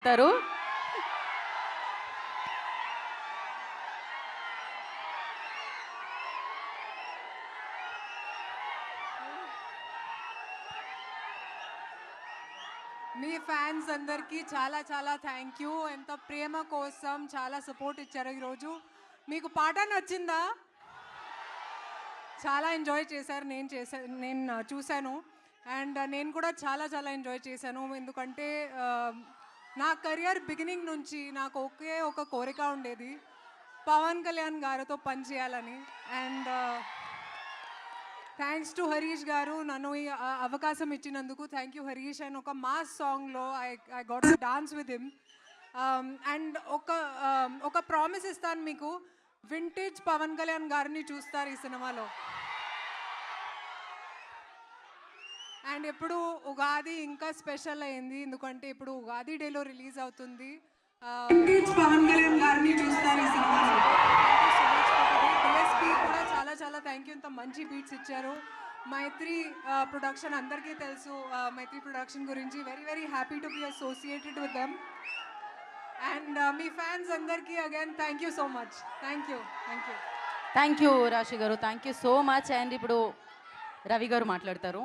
చెప్తారు. మీ ఫ్యాన్స్ అందరికీ చాలా చాలా థ్యాంక్ యూ. ఎంత ప్రేమ కోసం చాలా సపోర్ట్ ఇచ్చారు ఈరోజు. మీకు పాట నచ్చిందా? చాలా ఎంజాయ్ చేశారు. నేను చూశాను. అండ్ నేను కూడా చాలా చాలా ఎంజాయ్ చేశాను. ఎందుకంటే నా కెరియర్ బిగినింగ్ నుంచి నాకు ఒకే ఒక కోరిక ఉండేది, పవన్ కళ్యాణ్ గారితో పనిచేయాలని. అండ్ థ్యాంక్స్ టు హరీష్ గారు నన్ను ఈ అవకాశం ఇచ్చినందుకు. Thank you Harish. అండ్ ఒక మాస్ సాంగ్లో I got to dance with him. And ఒక ప్రామిస్ ఇస్తాను మీకు, వింటేజ్ పవన్ కళ్యాణ్ గారిని చూస్తారు ఈ సినిమాలో. అండ్ ఇప్పుడు ఉగాది ఇంకా స్పెషల్ అయింది, ఎందుకంటే ఇప్పుడు ఉగాది డేలో రిలీజ్ అవుతుంది. వింటేజ్ పవన్ కళ్యాణ్ గారిని చూస్తారు ఈ సినిమాలో. డిఎస్పీ కూడా చాలా చాలా థ్యాంక్ యూ. ఇంత మంచి బీట్స్ ఇచ్చారు. మైత్రి ప్రొడక్షన్ అందరికీ తెలుసు. మైత్రి ప్రొడక్షన్ గురించి very very happy to be associated with them. And మీ ఫ్యాన్స్ అందరికీ again thank you so much. Thank you. Thank you Raashi గారు, thank you so much. And ఇప్పుడు రవి గారు మాట్లాడతారు.